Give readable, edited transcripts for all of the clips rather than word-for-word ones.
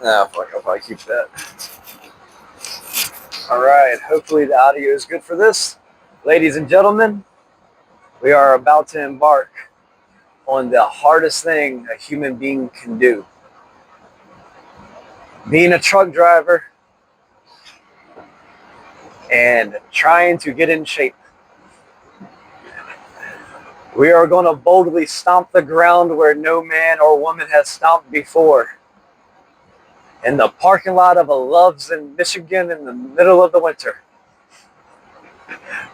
Nah, fuck, I'll probably keep that. Alright, hopefully the audio is good for this. Ladies and gentlemen, we are about to embark on the hardest thing a human being can do. Being a truck driver and trying to get in shape. We are going to boldly stomp the ground where no man or woman has stomped before. In the parking lot of a Love's in Michigan in the middle of the winter.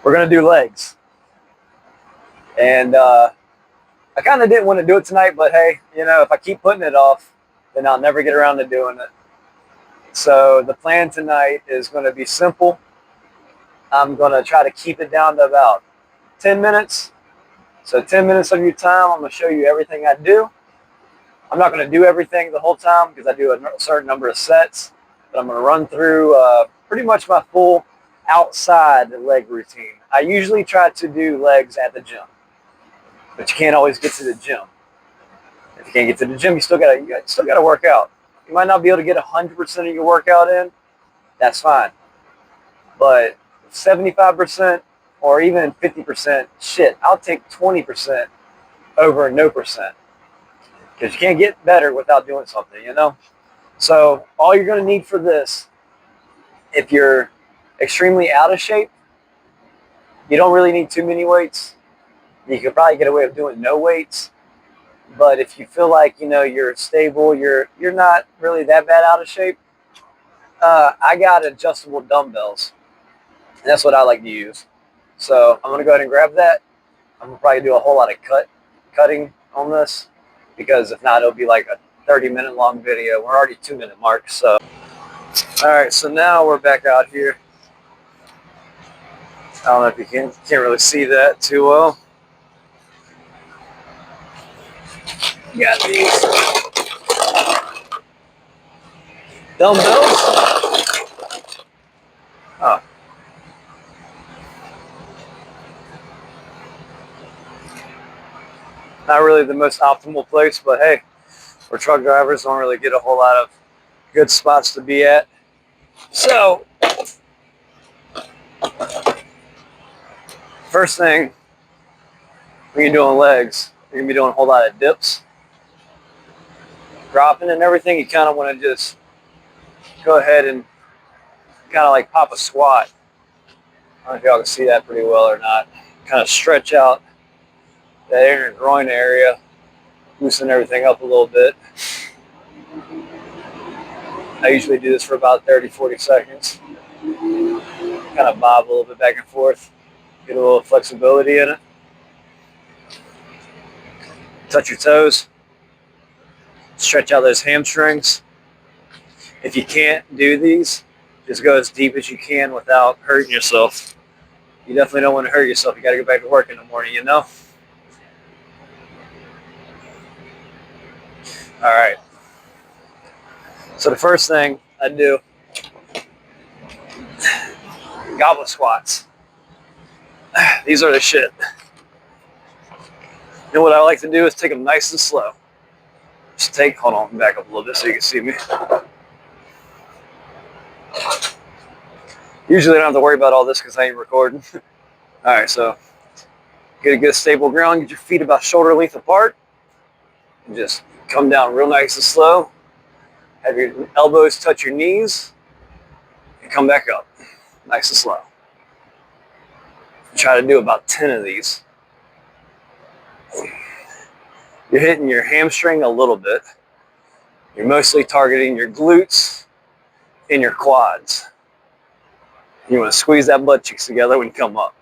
We're going to do legs. And I kind of didn't want to do it tonight, but hey, you know, if I keep putting it off, then I'll never get around to doing it. So the plan tonight is going to be simple. I'm going to try to keep it down to about 10 minutes. So 10 minutes of your time, I'm going to show you everything I do. I'm not going to do everything the whole time because I do a certain number of sets, but I'm going to run through pretty much my full outside leg routine. I usually try to do legs at the gym, but you can't always get to the gym. If you can't get to the gym, you still gotta work out. You might not be able to get 100% of your workout in. That's fine, but 75% or even 50%, shit, I'll take 20% over no percent. Because you can't get better without doing something, you know? So all you're going to need for this, if you're extremely out of shape, you don't really need too many weights. You could probably get away with doing no weights. But if you feel like, you know, you're stable, you're not really that bad out of shape, I got adjustable dumbbells. And that's what I like to use. So I'm going to go ahead and grab that. I'm going to probably do a whole lot of cutting on this. Because if not, it'll be like a 30-minute long video. We're already 2-minute mark, so. All right, so now we're back out here. I don't know if you can't really see that too well. You got these dumbbells. Oh. Not really the most optimal place, but hey, we're truck drivers, don't really get a whole lot of good spots to be at. So, first thing, when you're doing legs, you're going to be doing a whole lot of dips. Dropping and everything, you kind of want to just go ahead and kind of like pop a squat. I don't know if y'all can see that pretty well or not. Kind of stretch out that inner groin area, loosen everything up a little bit. I usually do this for about 30-40 seconds. Kind of bob a little bit back and forth, get a little flexibility in it. Touch your toes, stretch out those hamstrings. If you can't do these, just go as deep as you can without hurting yourself. You definitely don't want to hurt yourself. You got to go back to work in the morning, you know? All right. So the first thing I do, goblet squats. These are the shit. And what I like to do is take them nice and slow. Just hold on, back up a little bit so you can see me. Usually I don't have to worry about all this because I ain't recording. All right, so get a good stable ground, get your feet about shoulder length apart, and just come down real nice and slow. Have your elbows touch your knees, and come back up, nice and slow. Try to do about 10 of these. You're hitting your hamstring a little bit. You're mostly targeting your glutes and your quads. You want to squeeze that butt cheeks together when you come up.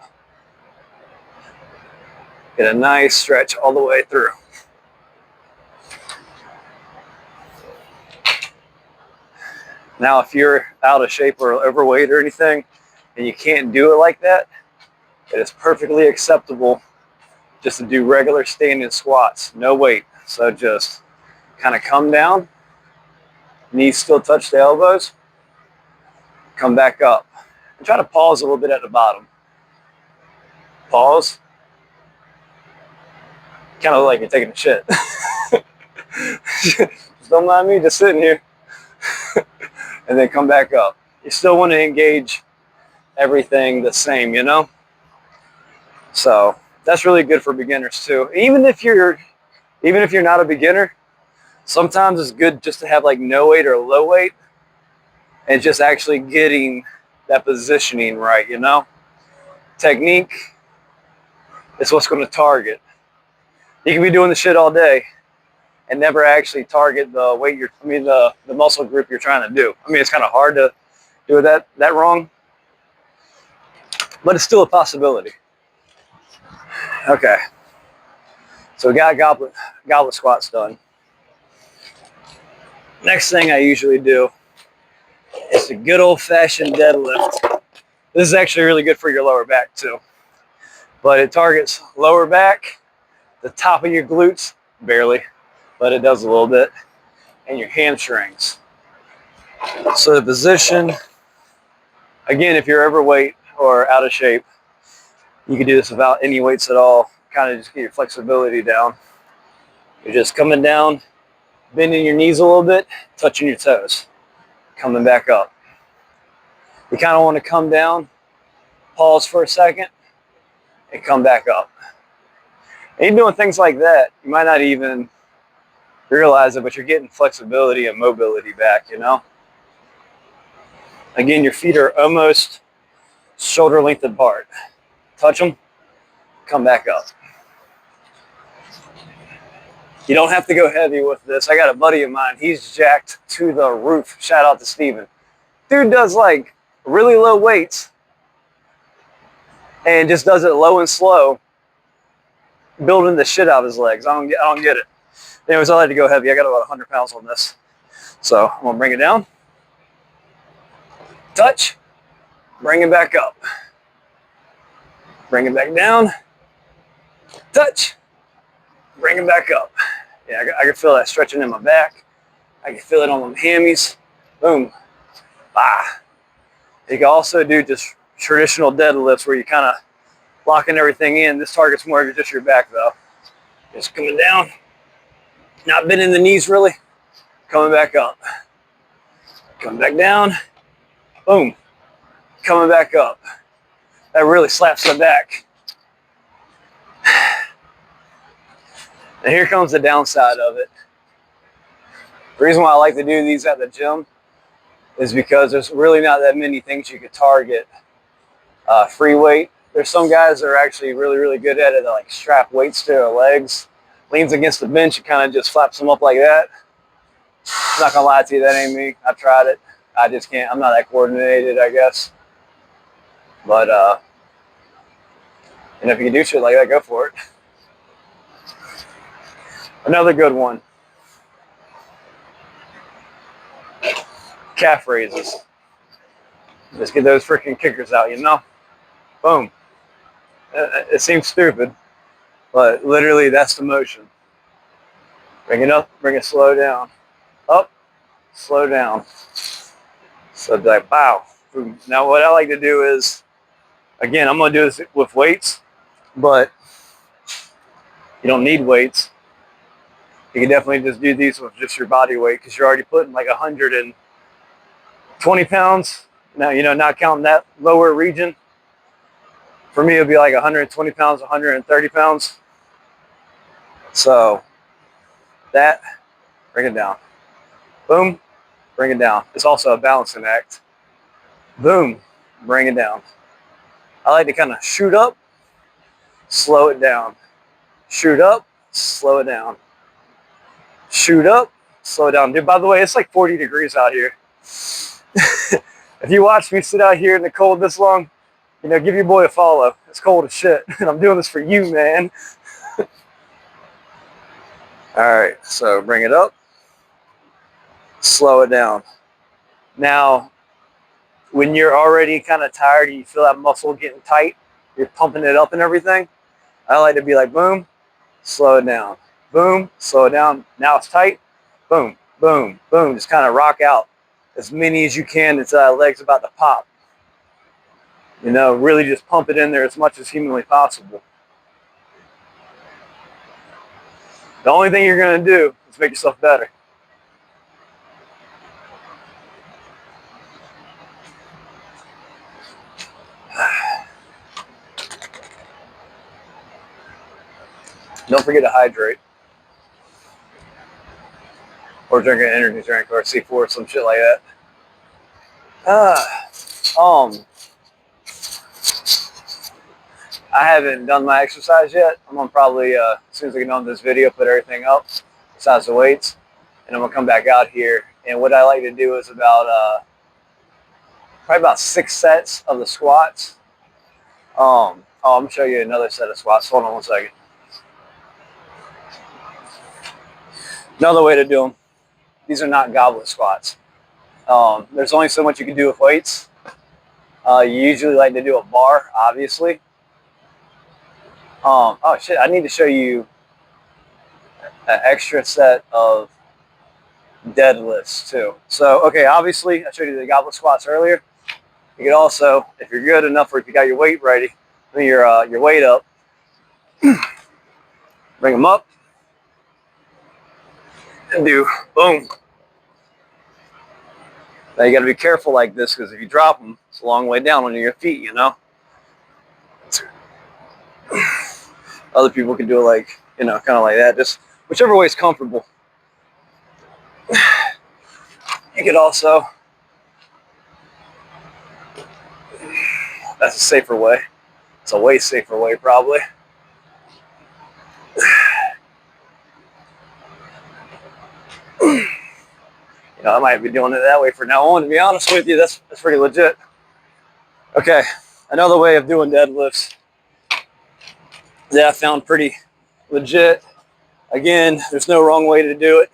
Get a nice stretch all the way through. Now, if you're out of shape or overweight or anything, and you can't do it like that, it is perfectly acceptable just to do regular standing squats, no weight. So just kind of come down, knees still touch the elbows, come back up. And try to pause a little bit at the bottom. Pause. Kind of like you're taking a shit. Just don't mind me just sitting here. and then come back up. You still want to engage everything the same, you know? So that's really good for beginners too. Even if you're not a beginner, sometimes it's good just to have like no weight or low weight and just actually getting that positioning right, you know? Technique is what's going to target. You can be doing the shit all day and never actually target the weight the muscle group you're trying to do. I mean, it's kind of hard to do that wrong, but it's still a possibility. Okay, so we got goblet squats done. Next thing I usually do is a good old-fashioned deadlift. This is actually really good for your lower back too, but it targets lower back, the top of your glutes, barely, but it does a little bit, and your hamstrings. So the position, again, if you're overweight or out of shape, you can do this without any weights at all. Kind of just get your flexibility down. You're just coming down, bending your knees a little bit, touching your toes, coming back up. You kind of want to come down, pause for a second, and come back up. And you're doing things like that, you might not even realize it, but you're getting flexibility and mobility back, you know? Again, your feet are almost shoulder length apart. Touch them, come back up. You don't have to go heavy with this. I got a buddy of mine, he's jacked to the roof. Shout out to Steven. Dude does like really low weights and just does it low and slow, building the shit out of his legs. I don't get it. Anyways, I like to go heavy. I got about 100 pounds on this. So I'm gonna bring it down, touch, bring it back up. Bring it back down, touch, bring it back up. Yeah, I can feel that stretching in my back. I can feel it on my hammies. Boom. Ah. You can also do just traditional deadlifts where you kind of locking everything in. This targets more of just your back though. Just coming down, not bending the knees really, coming back up. Coming back down, boom, coming back up. That really slaps the back. And here comes the downside of it. The reason why I like to do these at the gym is because there's really not that many things you could target. Free weight. There's some guys that are actually really, really good at it. They like strap weights to their legs. Leans against the bench, it kind of just flaps them up like that. I'm not gonna lie to you, that ain't me. I've tried it. I just can't. I'm not that coordinated, I guess. But and if you can do shit like that, go for it. Another good one. Calf raises. Just get those freaking kickers out, you know? Boom. It seems stupid, but literally that's the motion. Bring it up, bring it slow down. Up, slow down. So it's like, bow. Boom. Now what I like to do is, again, I'm going to do this with weights, but you don't need weights. You can definitely just do these with just your body weight because you're already putting like 120 pounds. Now, you know, not counting that lower region. For me, it would be like 120 pounds, 130 pounds. So that, bring it down. Boom, bring it down. It's also a balancing act. Boom, bring it down. I like to kind of shoot up, slow it down. Shoot up, slow it down. Shoot up, slow it down. Dude, by the way, it's like 40 degrees out here. If you watch me sit out here in the cold this long, you know, give your boy a follow. It's cold as shit, and I'm doing this for you, man. All right, so bring it up, slow it down. Now, when you're already kind of tired and you feel that muscle getting tight, you're pumping it up and everything, I like to be like, boom, slow it down. Boom, slow it down. Now it's tight. Boom, boom, boom. Just kind of rock out as many as you can until that leg's about to pop. You know, really just pump it in there as much as humanly possible. The only thing you're going to do is make yourself better. Don't forget to hydrate. Or drink an energy drink or a C4 or some shit like that. I haven't done my exercise yet. I'm gonna probably, as soon as I get on this video, put everything up, besides the weights, and I'm gonna come back out here. And what I like to do is probably about 6 sets of the squats. I'm gonna show you another set of squats. Hold on one second. Another way to do them. These are not goblet squats. There's only so much you can do with weights. You usually like to do a bar, obviously. Oh shit, I need to show you an extra set of deadlifts too. So, okay, obviously I showed you the goblet squats earlier. You could also, if you're good enough or if you got your weight ready, bring your weight up, bring them up, and do boom. Now you got to be careful like this because if you drop them, it's a long way down on your feet, you know. Other people can do it like, you know, kind of like that, just whichever way is comfortable. You could also, that's a safer way. It's a way safer way, probably. You know, I might be doing it that way from now on, to be honest with you. That's pretty legit. Okay, another way of doing deadlifts that I found pretty legit. Again, there's no wrong way to do it.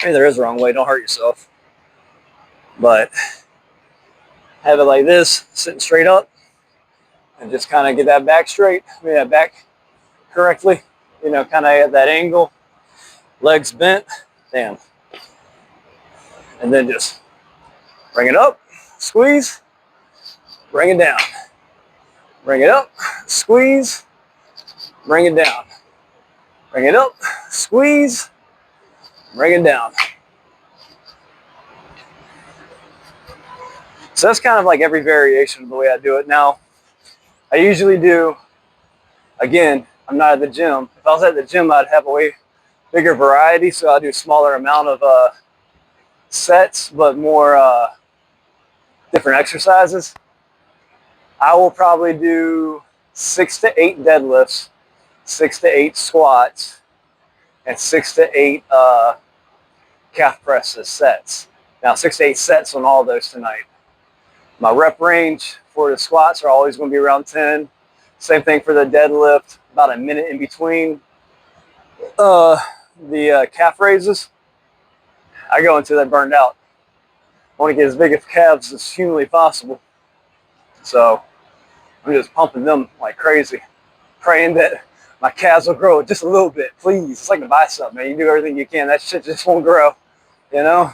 I mean, there is a wrong way. Don't hurt yourself. But have it like this, sitting straight up, and just kind of get that back straight. I mean, that back correctly. You know, kind of at that angle. Legs bent. Damn. And then just bring it up, squeeze, bring it down. Bring it up, squeeze, bring it down. Bring it up, squeeze, bring it down. So that's kind of like every variation of the way I do it. Now, I usually do, again, I'm not at the gym. If I was at the gym, I'd have a way bigger variety, so I'll do a smaller amount of sets, but more different exercises. I will probably do 6 to 8 deadlifts, 6 to 8 squats, and 6 to 8 calf presses sets. Now, 6 to 8 sets on all those tonight. My rep range for the squats are always going to be around 10. Same thing for the deadlift, about a minute in between the calf raises. I go until they're burned out. I want to get as big of calves as humanly possible. So I'm just pumping them like crazy, praying that my calves will grow just a little bit, please. It's like the bicep, man. You do everything you can. That shit just won't grow, you know?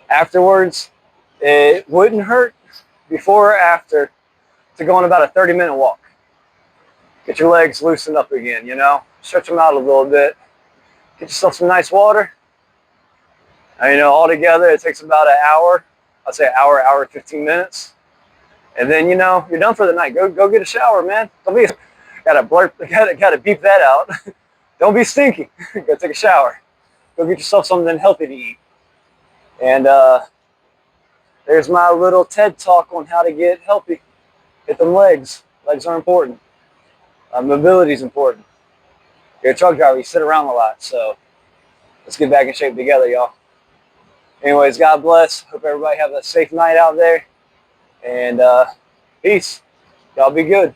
Afterwards, it wouldn't hurt before or after to go on about a 30-minute walk. Get your legs loosened up again, you know? Stretch them out a little bit. Get yourself some nice water. And, you know, altogether, it takes about an hour. I'd say an hour, hour, 15 minutes. And then, you know, you're done for the night. Go get a shower, man. Don't be, gotta beep that out. Don't be stinky. Go take a shower. Go get yourself something healthy to eat. And there's my little TED talk on how to get healthy. Get them legs. Legs are important. Mobility is important. You're a truck driver. You sit around a lot. So let's get back in shape together, y'all. Anyways, God bless. Hope everybody have a safe night out there. And peace. Y'all be good.